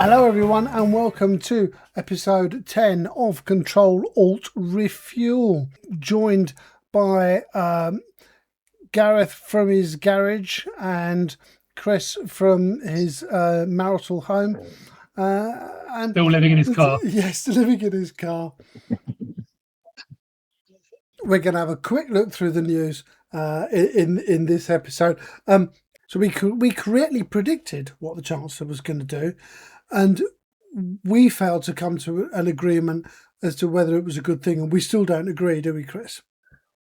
Hello everyone and welcome to episode 10 of Ctrl Alt Refuel, joined by Gareth from his garage and Chris from his marital home. And still living in his car. Yes, still living in his car. We're going to have a quick look through the news in this episode. So we correctly predicted what the Chancellor was going to do, and we failed to come to an agreement as to whether it was a good thing, and we still don't agree, do we, Chris?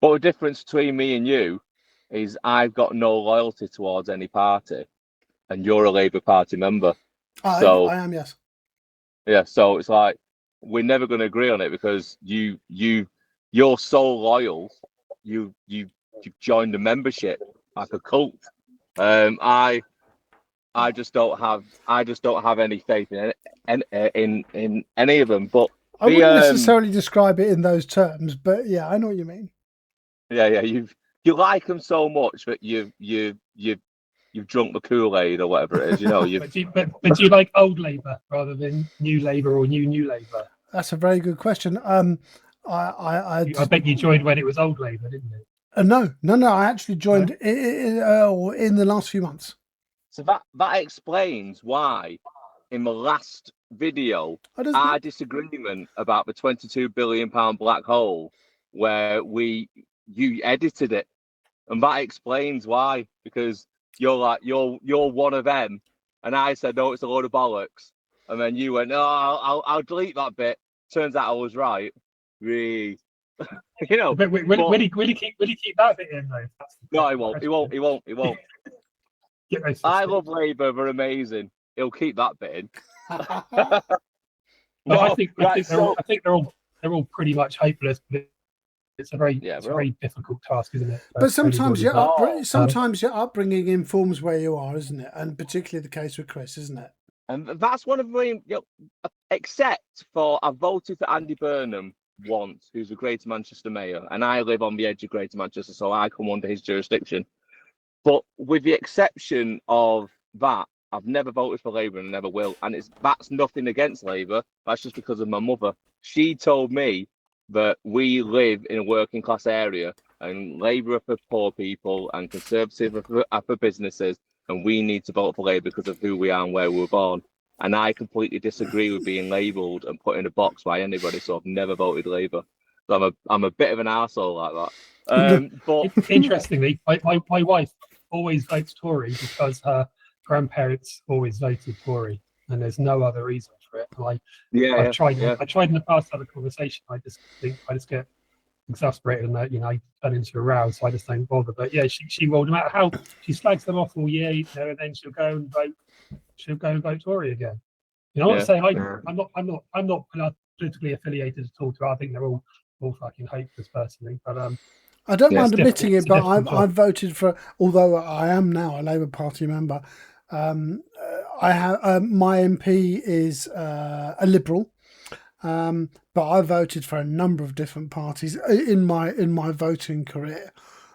Well, the difference between me and you is I've got no loyalty towards any party, and you're a Labour Party member. I am, yes. Yeah, so it's like we're never going to agree on it because you're so loyal. You joined a membership like a cult. I just don't have any faith in any of them. But I wouldn't necessarily describe it in those terms, but yeah, I know what you mean. Yeah, you like them so much that you've drunk the Kool-Aid or whatever it is, you know. But do you like old Labour rather than new Labour or new Labour? That's a very good question. I bet you joined when it was old Labour, didn't it? No. I actually joined in the last few months. So that explains why, in the last video, our disagreement about the £22 billion black hole, where you edited it, and that explains why, because you're one of them, and I said no, it's a load of bollocks, and then you went, no, I'll delete that bit. Turns out I was right. Really. You know, but will he keep that bit in though? No, he won't. He won't. I love Labour. They're amazing. He'll keep that bit in. I think they're all pretty much hopeless. But it's a very difficult task, isn't it? But sometimes your upbringing informs where you are, isn't it? And particularly the case with Chris, isn't it? And that's one of the except for I voted for Andy Burnham once, who's the Greater Manchester mayor, and I live on the edge of Greater Manchester, so I come under his jurisdiction. But with the exception of that, I've never voted for Labour and never will. And that's nothing against Labour. That's just because of my mother. She told me that we live in a working class area, and Labour are for poor people and Conservative are for businesses, and we need to vote for Labour because of who we are and where we were born. And I completely disagree with being labelled and put in a box by anybody, so I've never voted Labour. So I'm a bit of an arsehole like that. But interestingly, my wife always votes Tory because her grandparents always voted Tory, and there's no other reason for it. I've tried in the past to have a conversation. I just get exasperated and that, I turn into a row, so I just don't bother. But yeah, she will, no matter how she slags them off all year, and then she'll go and vote Tory again. I'm not saying I'm not politically affiliated at all. I think they're all fucking hopeless personally, but I don't mind admitting it, but I've voted for, although I am now a Labour Party member. I have my MP is a Liberal, but I voted for a number of different parties in my voting career.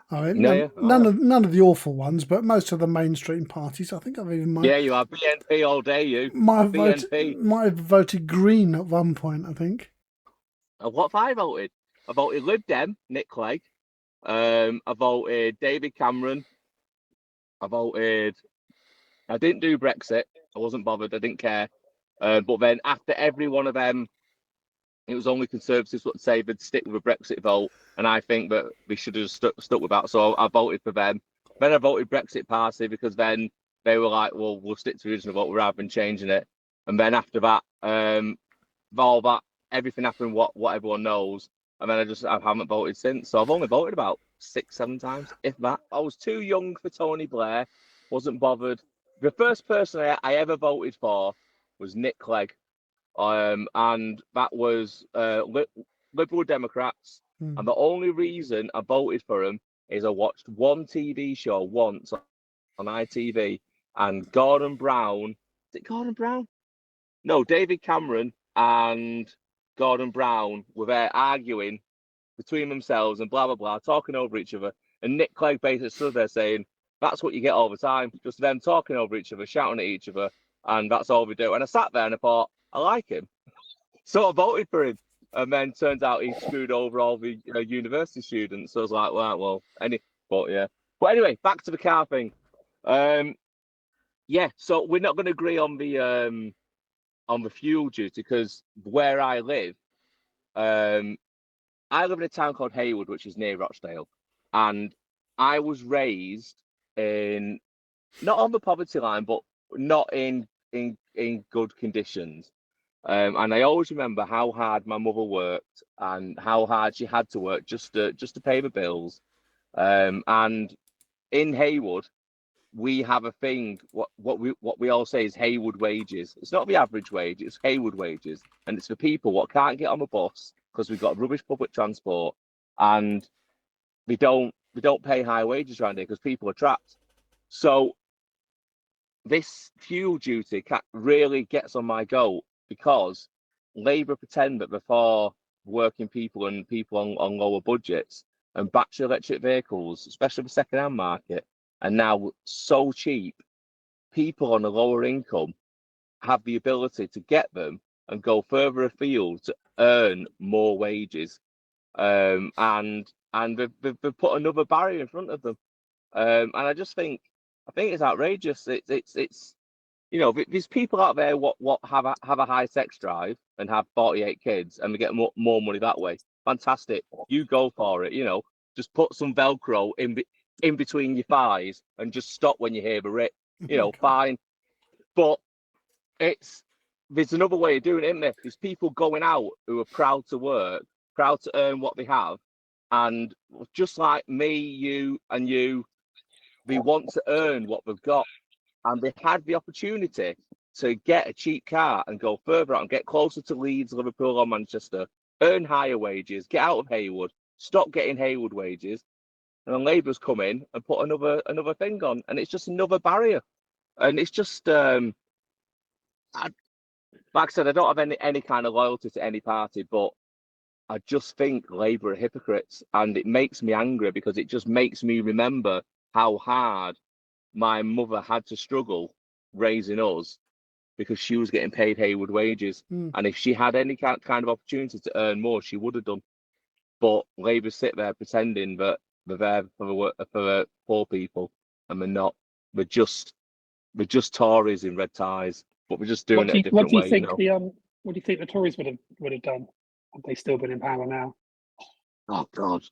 None of the awful ones, but most of the mainstream parties. I think I've even you are BNP all day. You might have voted Green at one point. I think. What have I voted? I voted Lib Dem, Nick Clegg. I voted David Cameron. I didn't do Brexit. I wasn't bothered. I didn't care. But then after every one of them, it was only Conservatives that say they'd stick with a Brexit vote. And I think that we should have stuck with that. So I voted for them. Then I voted Brexit Party because then they were like, well, we'll stick to the original vote rather than changing it. And then after that, all that, everything happened, what everyone knows. And then I haven't voted since. So I've only voted about 6-7 times, if that. I was too young for Tony Blair. Wasn't bothered. The first person I ever voted for was Nick Clegg. And that was Liberal Democrats. And the only reason I voted for him is I watched one TV show once on ITV, and Gordon Brown. Is it Gordon Brown? No, David Cameron and Gordon Brown were there arguing between themselves and blah, blah, blah, talking over each other. And Nick Clegg basically stood there saying, that's what you get all the time. Just them talking over each other, shouting at each other. and that's all we do. And I sat there and I thought, I like him. So I voted for him. And then turns out he screwed over all the university students. So I was like, well, But anyway, back to the car thing. Yeah, so we're not going to agree on the fuel duty because where I live in a town called Haywood, which is near Rochdale, and I was raised in not on the poverty line, but not in good conditions. And I always remember how hard my mother worked and how hard she had to work just to pay the bills. And in Haywood, we have a thing. What we all say is Haywood wages. It's not the average wage; it's Haywood wages, and it's for people what can't get on the bus because we've got rubbish public transport, and we don't pay high wages around here because people are trapped. So this fuel duty really gets on my goat because Labour pretend that they're for working people and people on lower budgets, and battery electric vehicles, especially the second-hand market, are now so cheap. People on a lower income have the ability to get them and go further afield to earn more wages, and they've put another barrier in front of them, and I think it's outrageous. It's there's people out there what have a high sex drive and have 48 kids and they get more money that way. Fantastic, you go for it. Just put some Velcro in between your thighs and just stop when you hear the rip. Fine. But there's another way of doing it, isn't there? There's people going out who are proud to work, proud to earn what they have, and just like me, you, and you, they want to earn what they've got. And they had the opportunity to get a cheap car and go further out and get closer to Leeds, Liverpool, or Manchester, earn higher wages, get out of Haywood, stop getting Haywood wages, and then Labour's come in and put another thing on, and it's just another barrier. And it's just, like I said, I don't have any kind of loyalty to any party, but I just think Labour are hypocrites, and it makes me angry because it just makes me remember how hard my mother had to struggle raising us because she was getting paid Haywood wages. And if she had any kind of opportunity to earn more, she would have done. But Labour sit there pretending that they're there for the poor people, and they're not. We're just Tories in red ties, but we're just doing it a different way. What do you think the Tories would have done had they still been in power now? Oh God,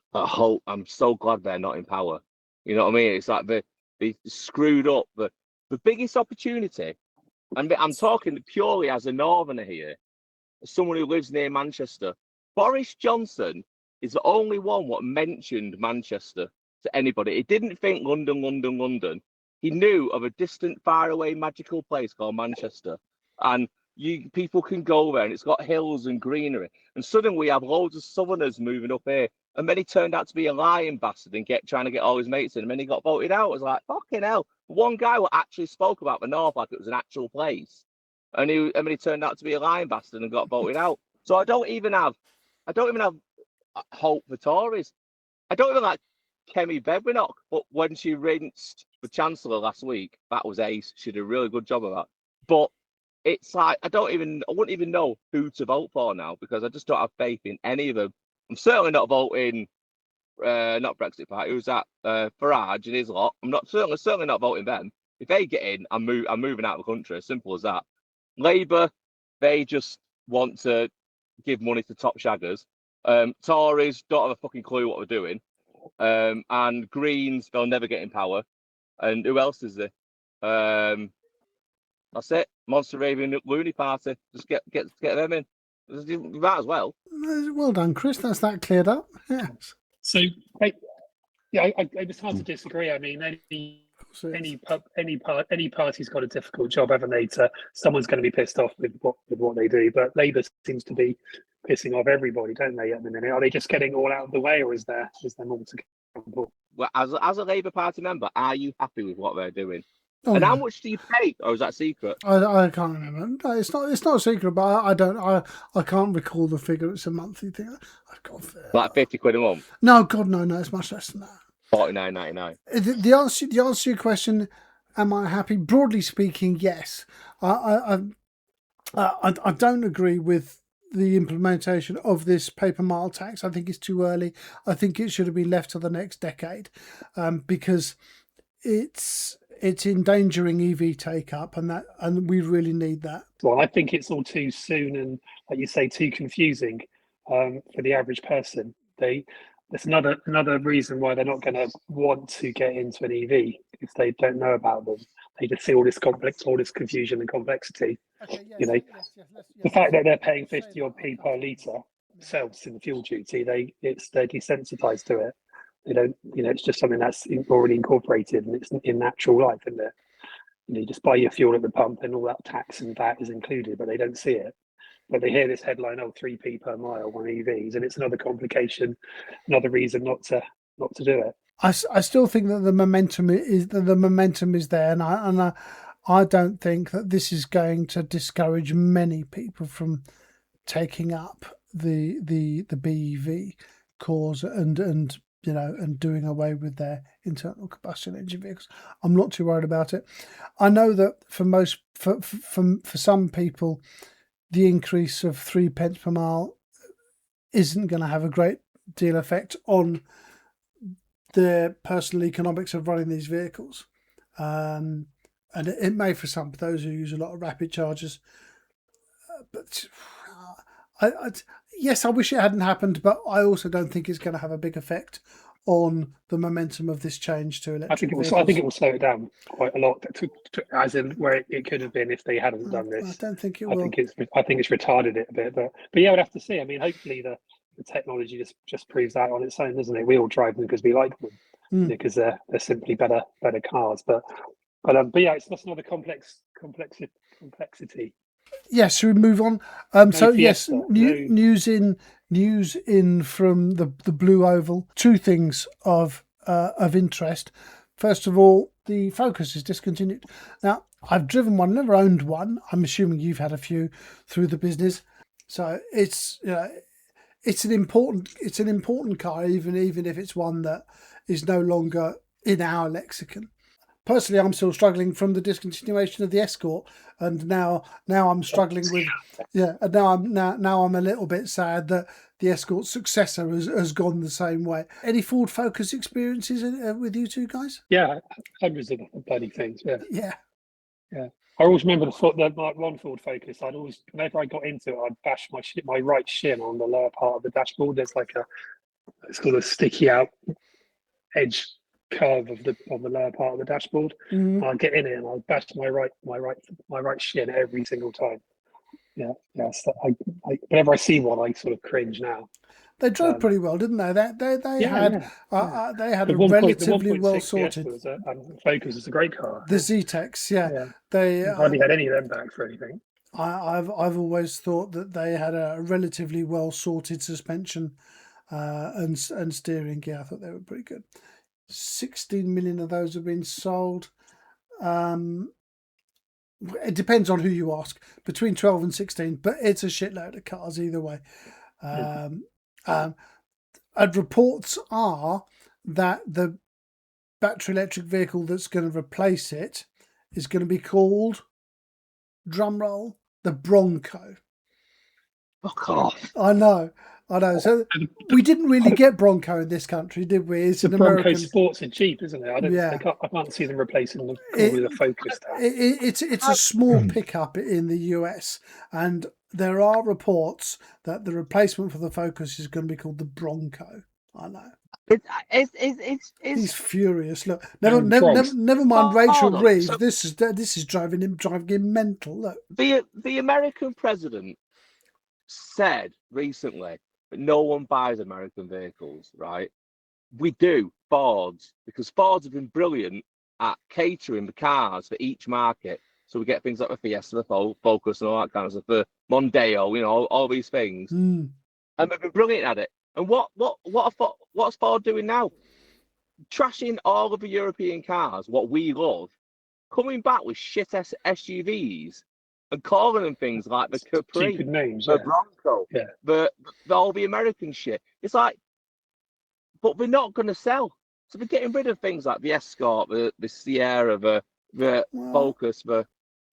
I'm so glad they're not in power. You know what I mean? It's like they screwed up the biggest opportunity, and I'm talking purely as a northerner here, as someone who lives near Manchester. Boris Johnson is the only one what mentioned Manchester to anybody. He didn't think London. He knew of a distant, faraway, magical place called Manchester, and people can go there, and it's got hills and greenery. And suddenly we have loads of southerners moving up here. And then he turned out to be a lying bastard and trying to get all his mates in, and then he got voted out. I was like, fucking hell. One guy who actually spoke about the North like it was an actual place. And then he turned out to be a lying bastard and got voted out. So I don't even have hope for Tories. I don't even like Kemi Bedwinock, but when she rinsed the Chancellor last week, that was ace. She did a really good job of that. But it's like I wouldn't even know who to vote for now because I just don't have faith in any of them. I'm certainly not voting, not Brexit Party. Who's that? Farage and his lot. I'm certainly not voting them. If they get in, I'm moving out of the country. Simple as that. Labour, they just want to give money to top shaggers. Tories don't have a fucking clue what they're doing. And Greens, they'll never get in power. And who else is there? That's it. Monster Raving Looney Party. Just get them in. You might as well. Well done, Chris. That's that cleared up. Yes. So, it's hard to disagree. I mean, any party's got a difficult job, haven't they? Someone's going to be pissed off with what they do. But Labour seems to be pissing off everybody, don't they? At the minute, are they just getting all out of the way, or is there more to come? Well, as a Labour Party member, are you happy with what they're doing? And how much do you pay? Or is that secret? I can't remember. No, it's not a secret, but I can't recall the figure. It's a monthly thing. I've got like 50 quid a month. No, God, no, it's much less than that. 49.99. The answer to your question, am I happy? Broadly speaking, yes. I don't agree with the implementation of this paper mile tax. I think it's too early. I think it should have been left to the next decade, because it's endangering EV take up, and we really need that. Well, I think it's all too soon and, like you say, too confusing for the average person. That's another reason why they're not going to want to get into an EV if they don't know about them. They just see all this confusion and complexity. Okay, yes, You know, the fact that they're paying 50 odd p per litre themselves in the fuel duty, they're desensitized to it. They don't, it's just something that's already incorporated and it's in natural life, isn't it? You just buy your fuel at the pump and all that tax and VAT is included, but they don't see it. But they hear this headline, 3p per mile on EVs, and it's another complication, another reason not to do it. I still think that the momentum is there, and I don't think that this is going to discourage many people from taking up the BEV cause and doing away with their internal combustion engine vehicles. I'm not too worried about it. I know that for some people, the increase of 3 pence per mile isn't going to have a great deal effect on the personal economics of running these vehicles. And it may for some, those who use a lot of rapid chargers. But yes, I wish it hadn't happened, but I also don't think it's going to have a big effect on the momentum of this change to electric vehicles. I think it will slow it down quite a lot, as in where it could have been if they hadn't done this. I don't think it will. I think it's retarded it a bit, but yeah, we'd have to see. I mean, hopefully the technology just proves that on its own, doesn't it? We all drive them because we like them, because they're simply better cars. But yeah, it's just another complexity. Yes, should we move on? So yes, news in from the Blue Oval. Two things of interest. First of all, the Focus is discontinued. Now, I've driven one, never owned one. I'm assuming you've had a few through the business. So it's an important car, even if it's one that is no longer in our lexicon. Personally, I'm still struggling from the discontinuation of the Escort, and now I'm struggling with and now I'm a little bit sad that the Escort successor has gone the same way. Any Ford Focus experiences with you two guys? Yeah, hundreds of bloody things. Yeah. I always remember the Mark 1 Ford Focus. I'd always, whenever I got into it, I'd bash my right shin on the lower part of the dashboard. There's like it's got a sticky out edge curve on the lower part of the dashboard. I'll get in it and I'll bash my right shin every single time. So whenever I see one, I sort of cringe now. They drove pretty well, didn't they? They had a relatively well sorted. Focus is a great car. The Z-Tex, they hardly had any of them back for anything. I've always thought that they had a relatively well sorted suspension and steering gear. I thought they were pretty good. 16 million of those have been sold. It depends on who you ask, between 12 and 16, but it's a shitload of cars either way. And reports are that the battery electric vehicle that's going to replace it is going to be called, drumroll, the Bronco. Fuck off. I know. So we didn't really get Bronco in this country, did we? It's an American. Bronco Sports are cheap, isn't it? I can't see them replacing them with a Focus. It's a small pickup in the US, and there are reports that the replacement for the Focus is going to be called the Bronco. I know. He's furious. Look, never mind Rachel Reeves. So, this is driving him mental. Look, the American president said recently that no one buys American vehicles, right? We do, Fords, because Fords have been brilliant at catering the cars for each market. So we get things like the Fiesta, the Focus, and all that kind of stuff, the Mondeo, all these things. And they've been brilliant at it. And what's Ford doing now? Trashing all of the European cars, what we love, coming back with shit SUVs and calling them things like the Capri, stupid names, the Bronco, all the American shit. It's like, but they're not going to sell. So they're getting rid of things like the Escort, the Sierra, the the Focus, the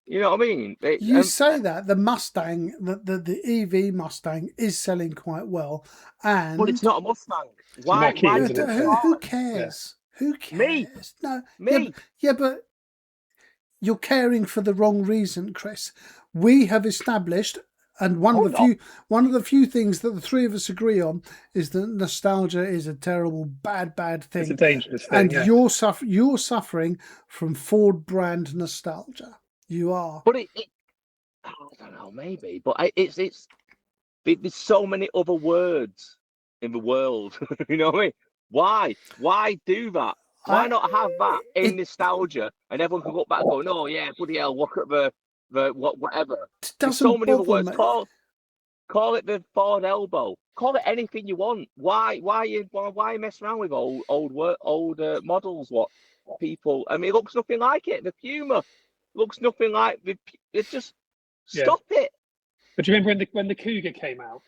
you know what I mean? You say that the Mustang, the EV Mustang, is selling quite well, and but it's not a Mustang. Why? Who cares? Yeah. Who cares? Me? No, me. But you're caring for the wrong reason, Chris. We have established, and one of the few things that the three of us agree on is that nostalgia is a terrible, bad thing. It's a dangerous thing, and you're suffering from Ford brand nostalgia. You are. But I don't know, maybe. But there's so many other words in the world. You know what I mean? Why do that? Why not have that in nostalgia, and everyone can look back and go, "Oh yeah, bloody hell, look at the whatever." There's so many other words. Call it the Ford elbow. Call it anything you want. Why mess around with old models? What people? I mean, it looks nothing like it. The Puma looks nothing like it's just stop it. But do you remember when the Cougar came out?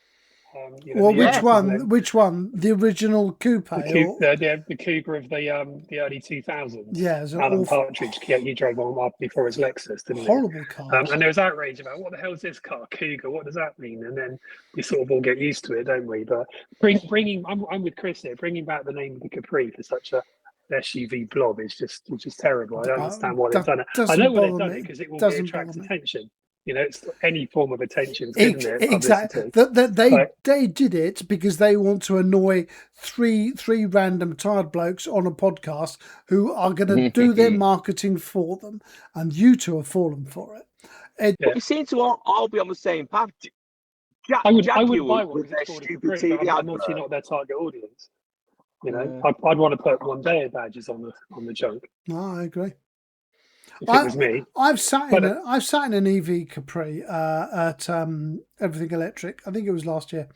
Which one? The original coupe? The Cougar of the early 2000s. Yeah, Alan Partridge. He drove one before his Lexus, didn't he? Horrible car. And there was outrage about what the hell is this car, Cougar? What does that mean? And then we sort of all get used to it, don't we? But I'm with Chris here. Bringing back the name of the Capri for such a SUV blob is just terrible. I don't understand why they've done it. I know why they've done it because it will attract attention. You know, it's any form of attention, isn't it? Exactly. They did it because they want to annoy three random tired blokes on a podcast who are going to do their marketing for them, and you two have fallen for it. But we seem to all be on the same path. I would buy one with their stupid TV. I'm obviously not their target audience. You know, I'd want to put one day badges on the junk. No, I agree. If it was me, I've sat in an EV Capri at Everything Electric. I think it was last year,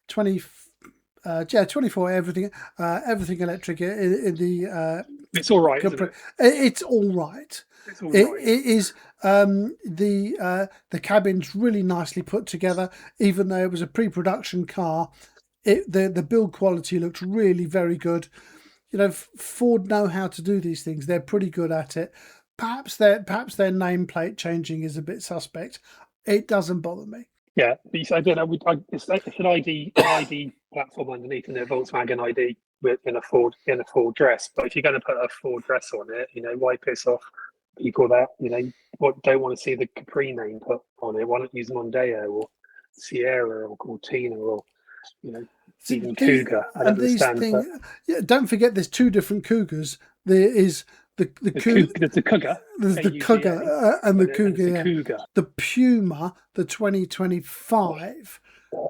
24 Everything Electric in the. It's all right. Capri. It's all right. It's all right. It is. The cabin's really nicely put together, even though it was a pre-production car. The build quality looked really very good. You know, Ford know how to do these things. They're pretty good at it. Perhaps their nameplate changing is a bit suspect. It doesn't bother me. Yeah, I don't know. It's an ID platform underneath, and a Volkswagen ID in a Ford dress. But if you're going to put a Ford dress on it, you know, why piss off people that don't want to see the Capri name put on it? Why not use Mondeo or Sierra or Cortina or even Cougar? I don't understand. Don't forget, there's two different Cougars. There is the Cougar. There's the Cougar and the Cougar. The Puma, the 2025,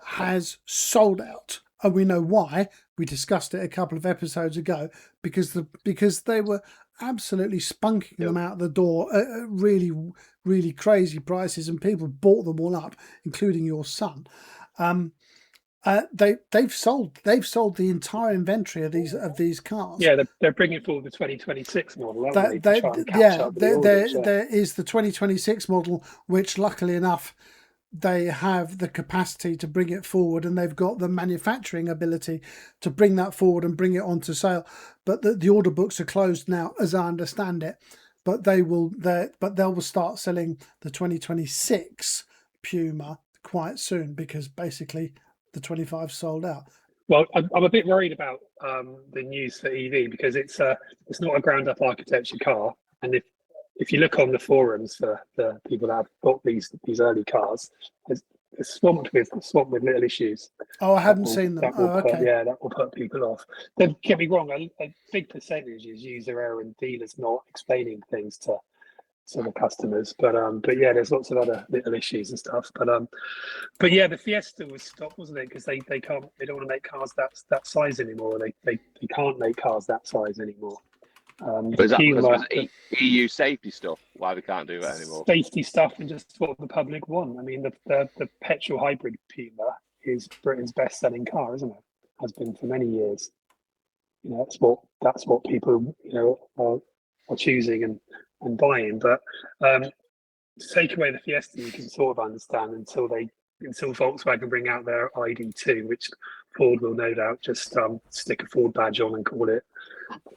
has sold out, and we know why. We discussed it a couple of episodes ago because they were absolutely spunking them out the door at really, really crazy prices, and people bought them all up, including your son. They've sold the entire inventory of these cars. Yeah, they're bringing forward the 2026 model. There is the 2026 model, which luckily enough they have the capacity to bring it forward, and they've got the manufacturing ability to bring that forward and bring it onto sale. But the order books are closed now, as I understand it. But they will start selling the 2026 Puma quite soon, because basically the 25 sold out. Well, I'm a bit worried about the news for EV, because it's not a ground up architecture car, and if you look on the forums for the people that have bought these early cars, it's swamped with little issues. Oh, I haven't seen them. Okay. That will put people off. Don't get me wrong, a big percentage is user error and dealers not explaining things to the customers, but yeah, there's lots of other little issues and stuff. But yeah, the Fiesta was stopped, wasn't it? Because they don't want to make cars that size anymore. They can't make cars that size anymore. But is that because of EU safety stuff? Why we can't do that anymore? Safety stuff, and just what the public want. I mean, the petrol hybrid Puma is Britain's best-selling car, isn't it? Has been for many years. You know, that's what people are choosing and buying. But to take away the Fiesta, you can sort of understand until Volkswagen bring out their ID2, which Ford will no doubt just stick a Ford badge on and call it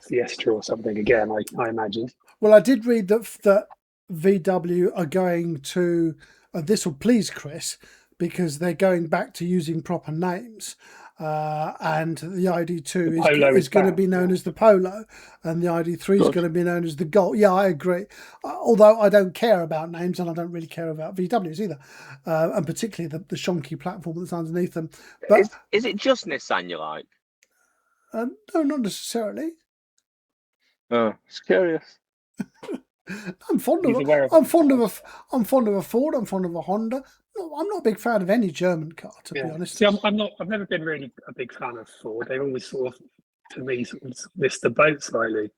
Fiesta or something again, I imagine. Well, I did read that VW are going to, this will please Chris, because they're going back to using proper names. And the ID2 is going to be known as the Polo, and the ID3 is going to be known as the Golf. Yeah, I agree. Although I don't care about names, and I don't really care about VWs either, and particularly the shonky platform that's underneath them. But is it just Nissan you like? No, not necessarily. Oh, it's curious. I'm fond of a Ford. I'm fond of a Honda. No, I'm not a big fan of any German car, to be honest. See, I'm not. I've never been really a big fan of Ford. They always sort of, to me, sort of missed the boat slightly.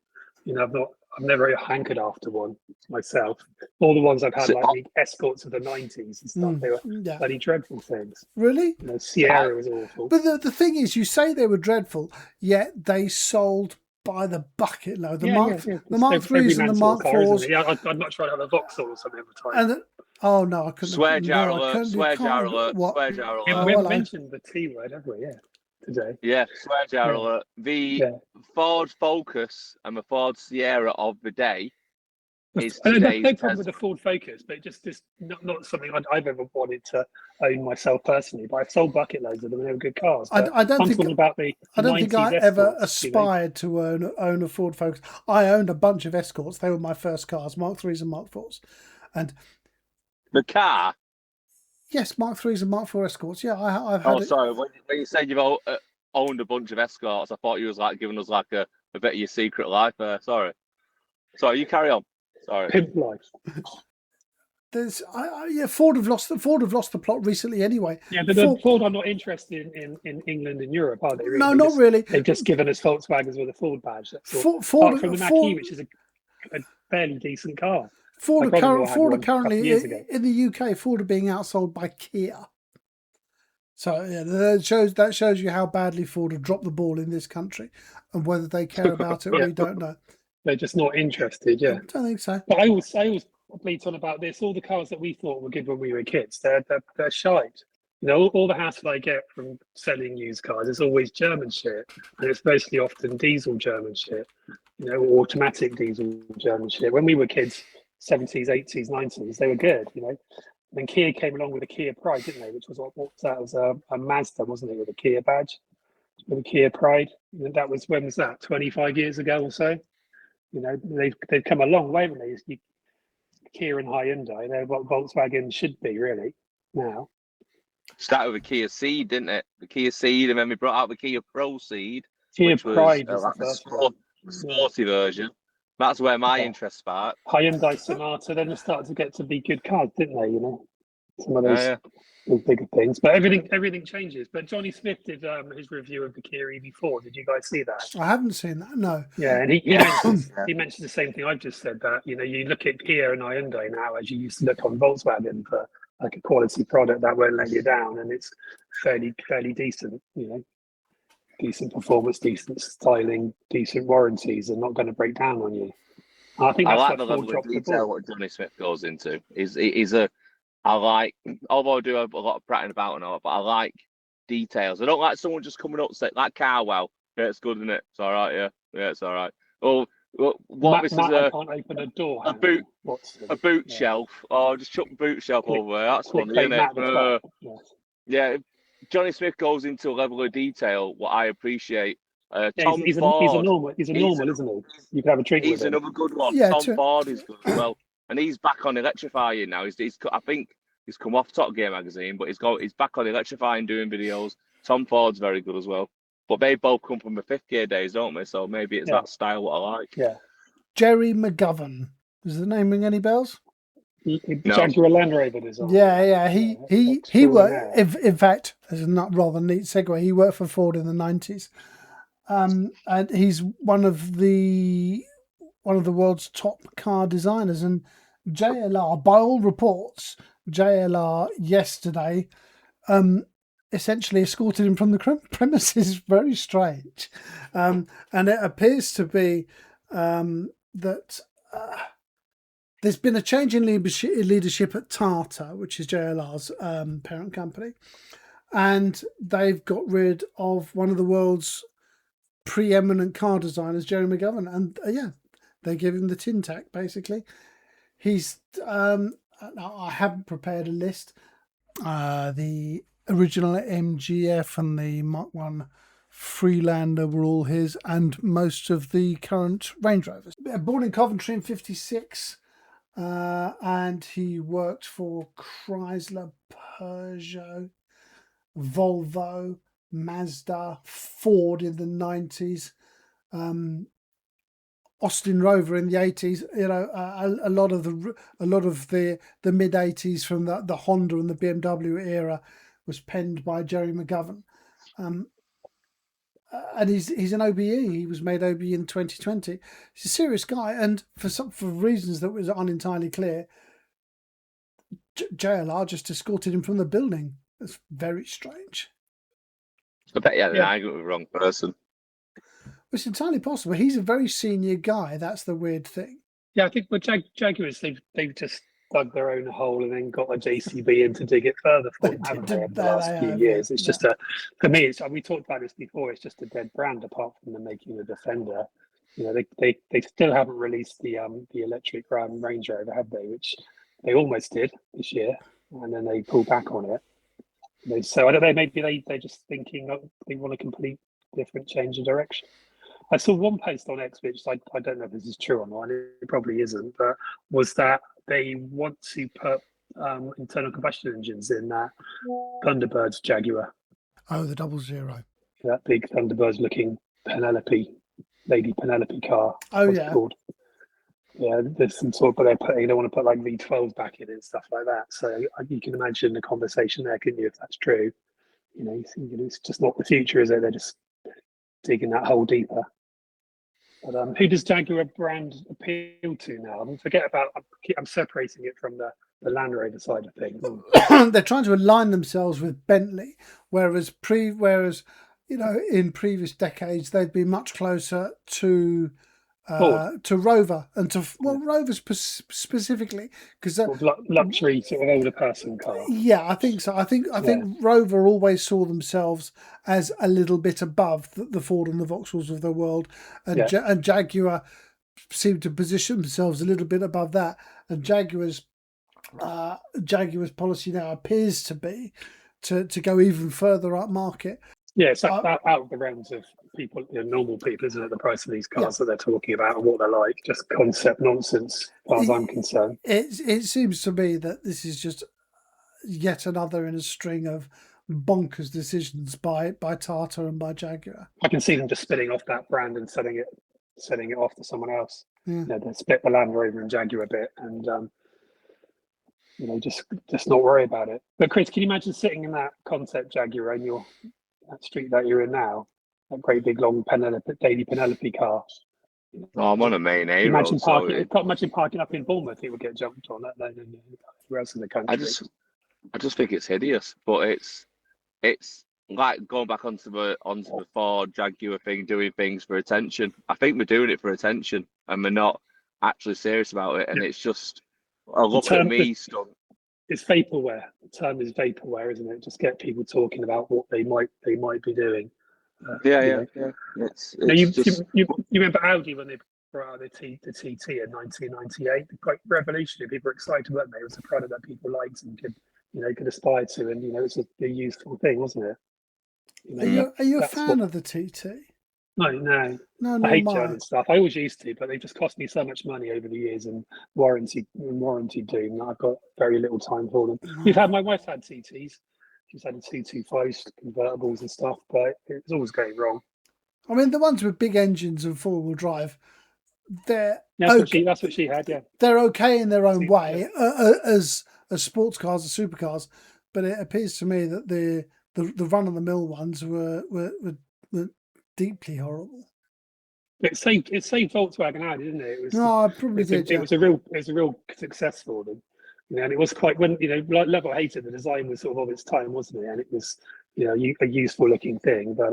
You know, I've never hankered after one myself. All the ones I've had, like the Escorts of the '90s and stuff, they were bloody dreadful things. Really? You know, Sierra was awful. But the thing is, you say they were dreadful, yet they sold by the bucket load. The Mark 3s and the Mark 4s. Yeah, I'd much rather have a Vauxhall or something at the time. Oh no, I couldn't. Swear jar alert! Swear jar alert! Swear jar alert! We haven't mentioned the T word, have we? Yeah, today. Yeah, swear jar alert. The Ford Focus and the Ford Sierra of the day is today's. No problem with the Ford Focus, but just not something I've ever wanted to own myself personally. But I've sold bucket loads of them, and they were good cars. I don't think I ever aspired to own a Ford Focus. I owned a bunch of Escorts. They were my first cars, Mark 3s and Mark 4s, and. The car? Yes, Mark 3s and Mark 4 Escorts. Yeah, I've had. Oh, sorry. When you said you've owned a bunch of Escorts, I thought you was like giving us like a bit of your secret life. Sorry, you carry on. Sorry. Pimp life. There's, Ford have lost the plot recently anyway. Yeah, but Ford are not interested in England and Europe, are they? Really? No, not really. They've just given us Volkswagens with a Ford badge. That's all. Apart from the Mach-E, which is a fairly decent car. Ford are currently in the UK. Ford are being outsold by Kia. So yeah, that shows you how badly Ford have dropped the ball in this country, and whether they care about it, we don't know. They're just not interested. Yeah, I don't think so. But I always bleat on about this. All the cars that we thought were good when we were kids, they're shite. You know, all the hassle I get from selling used cars is always German shit, and it's mostly often diesel German shit. You know, automatic diesel German shit. When we were kids. 70s, 80s, 90s, they were good, you know. Then Kia came along with a Kia Pride, didn't they? Which was what that was a Mazda, wasn't it, with a Kia badge, with a Kia Pride. And that was, when was that? 25 years ago or so. You know, they've come a long way, haven't they? Kia and Hyundai, they're what Volkswagen should be really now. Started with a Kia Ceed, didn't it? The Kia Ceed, and then we brought out the Kia Pro Ceed, Kia Pride was like the sporty version. That's where my interest sparked. Hyundai Sonata, then they started to get to be good cars, didn't they? You know, some of those bigger things. But everything changes. But Johnny Smith did his review of the Kia EV4. Did you guys see that? I haven't seen that. No. Yeah, and he mentioned the same thing I've just said. That you know, you look at Kia and Hyundai now as you used to look on Volkswagen for like a quality product that won't let you down, and it's fairly decent. You know. Decent performance, decent styling, decent warranties, and not going to break down on you. I think that's like the level of detail what Johnny Smith goes into. I like, although I do have a lot of prattling about and all, but I like details. I don't like someone just coming up saying that car. Well, yeah, it's good, isn't it? It's all right. Yeah, it's all right. Oh, what this is I can't open a door. A boot shelf. Oh, just chuck the boot shelf over there. That's funny, isn't it? Yeah. Johnny Smith goes into a level of detail what I appreciate. He's a normal, isn't he? You can have a drink with him. He's another good one. Yeah, Tom Ford is good as well, and he's back on electrifying now. I think he's come off Top Gear magazine, but he's back on electrifying, doing videos. Tom Ford's very good as well. But they both come from the fifth gear days, don't they? So maybe it's that style what I like. Yeah. Gerry McGovern. Does the name ring any bells? Jaguar Land Rover design. Yeah. He worked. In fact, there's a rather neat segue. He worked for Ford in the 90s, and he's one of the world's top car designers. And JLR, by all reports, JLR yesterday, essentially escorted him from the premises. Very strange, and it appears to be that. There's been a change in leadership at Tata, which is JLR's parent company, and they've got rid of one of the world's preeminent car designers, Gerry McGovern, and they give him the tin tack, basically. He's I haven't prepared a list. The original MGF and the Mark 1 Freelander were all his, and most of the current Range Rovers. Born in Coventry in 56, and he worked for Chrysler, Peugeot, Volvo, Mazda, Ford in the 90s, Austin Rover in the 80s. A lot of the mid 80s from the Honda and the BMW era was penned by Gerry McGovern. And he's an OBE. He was made OBE in 2020. He's a serious guy, and for reasons that was entirely clear, JLR just escorted him from the building. That's very strange. I bet you had an argument with the wrong person. It's entirely possible. He's a very senior guy. That's the weird thing. Yeah, I think with Jaguars, they've just dug their own hole and then got a JCB in to dig it further for them, haven't they, over the last few years? It's just for me, we talked about this before, it's just a dead brand apart from them making a Defender. They still haven't released the electric Range Rover, have they? Which they almost did this year, and then they pulled back on it. So I don't know, maybe they're just thinking they want a complete different change of direction. I saw one post on X, which I don't know if this is true or not, and it probably isn't, but was that they want to put internal combustion engines in that Thunderbird's Jaguar. Oh, the 00. That big Thunderbird-looking Lady Penelope car. Oh, yeah. Called. Yeah, there's some sort, but they don't want to put like V12s back in and stuff like that. So you can imagine the conversation there, couldn't you, if that's true? It's just not the future, is it? They're just digging that hole deeper. But who does Jaguar brand appeal to now? I'm separating it from the Land Rover side of things. They're trying to align themselves with Bentley, whereas in previous decades they've been much closer to Rover and to Rover specifically, because luxury sort of older person car. Yeah, I think so. I think Rover always saw themselves as a little bit above the Ford and the Vauxhalls of the world, and Jaguar seemed to position themselves a little bit above that. And Jaguar's policy now appears to be to go even further up market. Yeah, it's out of the realms of people, normal people, isn't it? The price of these cars that they're talking about and what they're like, just concept nonsense, as far as I'm concerned. It seems to me that this is just yet another in a string of bonkers decisions by Tata and by Jaguar. I can see them just spinning off that brand and selling it off to someone else. Yeah. They split the Land Rover and Jaguar a bit, and just not worry about it. But Chris, can you imagine sitting in that concept Jaguar in that street that you're in now, that great big long Lady Penelope car? Oh, I'm on a main A road. Imagine parking up in Bournemouth, it would get jumped on. Where else in the country? I just think it's hideous, but it's like going back onto the Ford Jaguar thing, doing things for attention. I think we're doing it for attention, and we're not actually serious about it. And it's just a look at me stuff. It's vaporware. The term is vaporware, isn't it? Just get people talking about what they might be doing. Yeah. You remember Audi when they brought out the TT in 1998? Quite revolutionary. People were excited, weren't they? It was a product that people liked and could aspire to, and it's a useful thing, wasn't it? Are you a fan of the TT? No. I hate German stuff. I always used to, but they just cost me so much money over the years and warranty doom that I've got very little time for them. My wife had TTs. She's had 225 convertibles and stuff, but it was always going wrong. I mean, the ones with big engines and four-wheel drive, that's what she had. Yeah, they're okay in their own way as sports cars or supercars, but it appears to me that the run-of-the-mill ones were deeply horrible. It saved Volkswagen out, didn't it? It was a real success for them. And it was quite, when level hated, the design was sort of its time, wasn't it? And it was a useful looking thing. But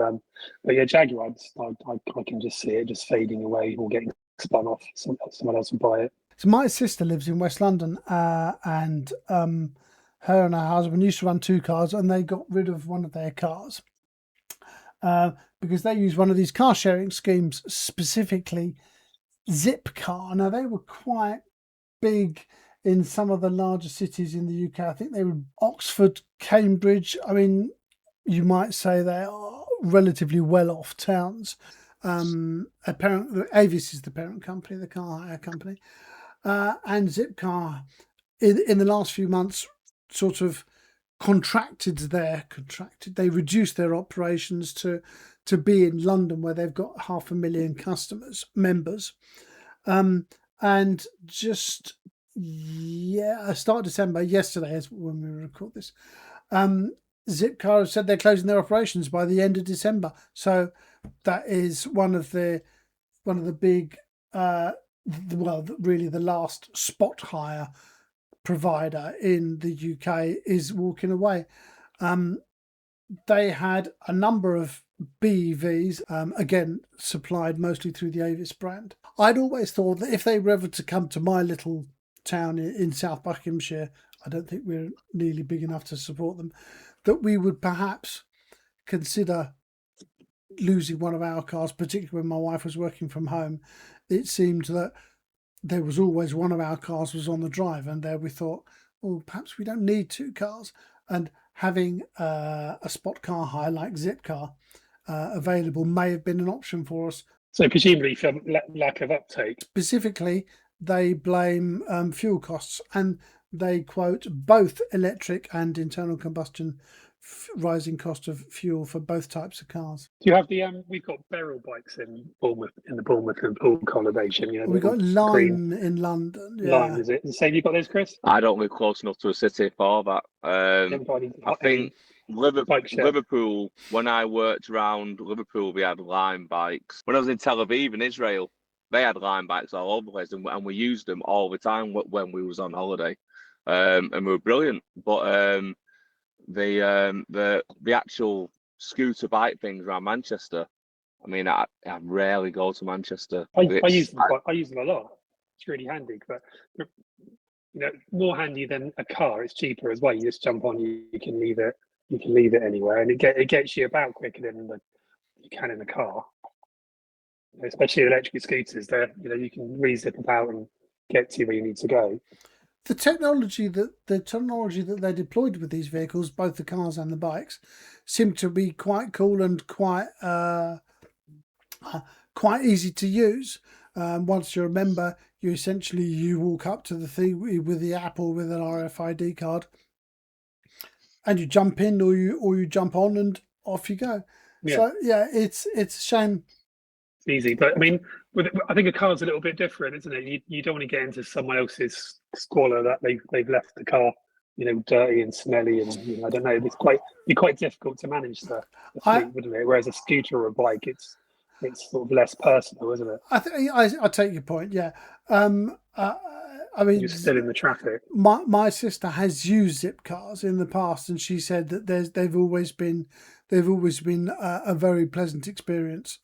yeah, Jaguar, I can just see it just fading away or getting spun off. Someone else will buy it. So my sister lives in West London, and her and her husband used to run two cars, and they got rid of one of their cars because they use one of these car sharing schemes specifically Zipcar. Now, they were quite big in some of the larger cities in the UK. I think they were Oxford, Cambridge. I mean, you might say they are relatively well-off towns. Apparently, Avis is the parent company, the car hire company. And Zipcar, in the last few months, sort of they reduced their operations to be in London, where they've got 500,000 members. And just, start of December, yesterday is when we record this, Zipcar have said they're closing their operations by the end of December. So that is one of the big, really the last spot hire provider in the UK is walking away. They had a number of BEVs, again, supplied mostly through the Avis brand. I'd always thought that if they were ever to come to my little town in South Buckinghamshire, I don't think we're nearly big enough to support them, that we would perhaps consider losing one of our cars, particularly when my wife was working from home. It seemed that there was always one of our cars was on the drive, and there we thought, well, perhaps we don't need two cars. And having a spot car hire like Zipcar available may have been an option for us. So presumably from lack of uptake. Specifically, they blame fuel costs, and they quote both electric and internal combustion rising cost of fuel for both types of cars. Do you have the we've got Beryl bikes in Bournemouth, in the Bournemouth and Poole collaboration? You know, we've got Lime in London. Yeah. Lime, is it the same? You got those, Chris? I don't live close enough to a city for that. I think Liverpool, when I worked around Liverpool, we had Lime bikes. When I was in Tel Aviv in Israel, they had Lime bikes all over the place, and we used them all the time when we was on holiday, and we were brilliant. But the actual scooter bike things around Manchester, I mean, I rarely go to Manchester. I use them a lot. It's really handy, but you know, more handy than a car. It's cheaper as well. You just jump on, you can leave it anywhere, and it gets you about quicker than you can in a car. Especially electric scooters, you can really zip about and get to where you need to go. The technology that they deployed with these vehicles, both the cars and the bikes, seemed to be quite cool and quite easy to use. Once you're a member, you walk up to the thing with the app or with an RFID card, and you jump in or you jump on and off you go. Yeah. So yeah, it's a shame. It's easy, but I mean, I think a car's a little bit different, isn't it? You don't want to get into someone else's squalor that they've left the car, dirty and smelly, and I don't know. It's quite difficult to manage the fleet, wouldn't it? Whereas a scooter or a bike, it's sort of less personal, isn't it? I take your point. Yeah. I mean, you're still in the traffic. My sister has used Zipcars in the past, and she said that they've always been a very pleasant experience.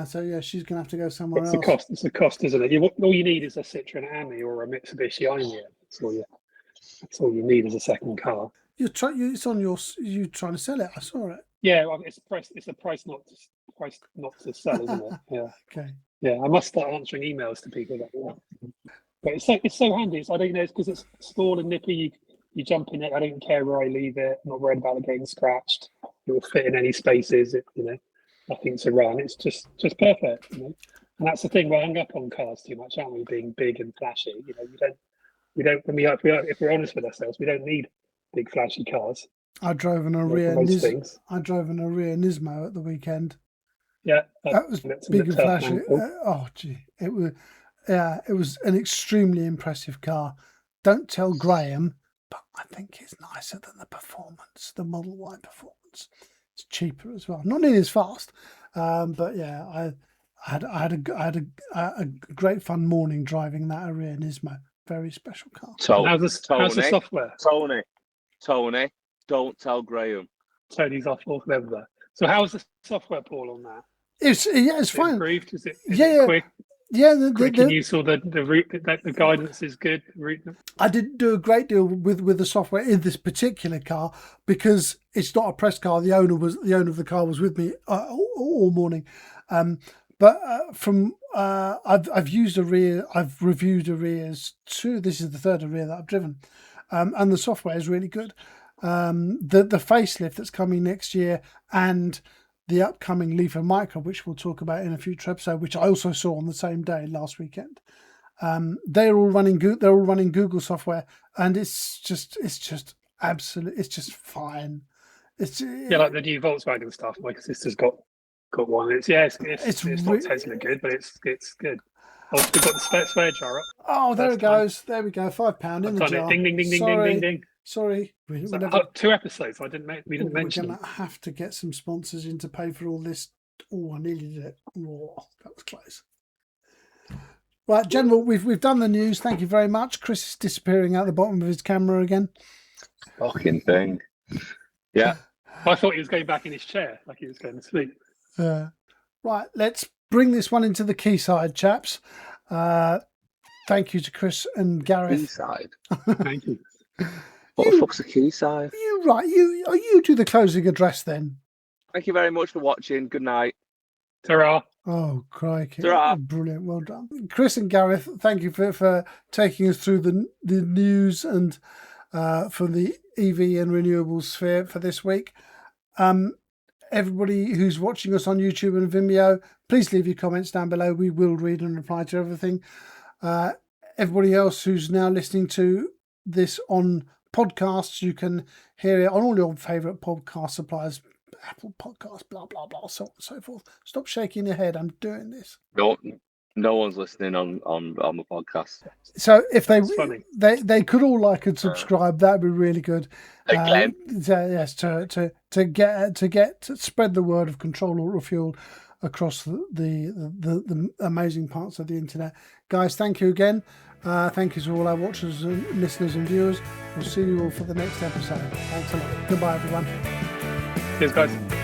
So yeah, she's gonna have to go somewhere else. It's the cost, isn't it? All you need is a Citroen Ami or a Mitsubishi Enya. That's all you need is a second car. You trying to sell it? I saw it. Yeah, well, it's a price not to sell, isn't it? Yeah. Okay. Yeah, I must start answering emails to people like that. But it's so handy. I don't know, it's because it's small and nippy. You jump in it. I don't care where I leave it. I'm not worried about it getting scratched. It will fit in any spaces. Nothing to run. It's just perfect. And that's the thing. We're hung up on cars too much, aren't we? Being big and flashy. If we're honest with ourselves, we don't need big flashy cars. I drove an Aria Nismo at the weekend. Yeah, that was big and flashy. It was an extremely impressive car. Don't tell Graham, but I think it's nicer than the Performance, the Model Y Performance. It's cheaper as well, not nearly as fast, but yeah, I had a great fun morning driving that Aria Nismo. Very special car. How's the software? Tony, don't tell Graham. Tony's off member. So how's the software, Paul, on that? It's fine. Improved? Is it quick? Yeah, you saw the route that the guidance is good. I didn't do a great deal with the software in this particular car because it's not a press car. The owner of the car was with me all morning, but from I've used a rear. I've reviewed a rears too. This is the third rear that I've driven, and the software is really good. The facelift that's coming next year and the upcoming Leaf Micro, which we'll talk about in a future episode, which I also saw on the same day last weekend. They're all running Google software, and it's just absolute. It's just fine. It's like the new Volkswagen stuff. My sister's got one. It's not Tesla good, but it's good. Oh, we've got the spare jar up. Oh, there it goes. There we go. £5 in the jar. Ding, ding, ding, ding, ding, ding, ding. Sorry. We 2 episodes. We didn't mention. We're going to have to get some sponsors in to pay for all this. Oh, I nearly did it. Oh, that was close. Right, General, we've done the news. Thank you very much. Chris is disappearing out the bottom of his camera again. Fucking thing. Yeah. I thought he was going back in his chair, like he was going to sleep. Right, let's bring this one into the Quayside, chaps. Thank you to Chris and Gareth. Quayside. Thank you. What the fuck's a Quayside? You do the closing address then. Thank you very much for watching. Good night. Ta-ra. Oh, crikey. Ta-ra. Brilliant. Well done. Chris and Gareth, thank you for taking us through the news and for the EV and renewable sphere for this week. Everybody who's watching us on YouTube and Vimeo, please leave your comments down below. We will read and reply to everything. Everybody else who's now listening to this on podcasts, you can hear it on all your favourite podcast suppliers, Apple Podcasts, blah, blah, blah, so on and so forth. Stop shaking your head. I'm doing this. No one's listening on the podcast. So if they could all like and subscribe, that'd be really good. Again. Yes, to spread the word of Ctrl or Refuel across the amazing parts of the internet. Guys, thank you again. Thank you to all our watchers and listeners and viewers. We'll see you all for the next episode. Thanks a lot. Goodbye, everyone. Cheers, guys.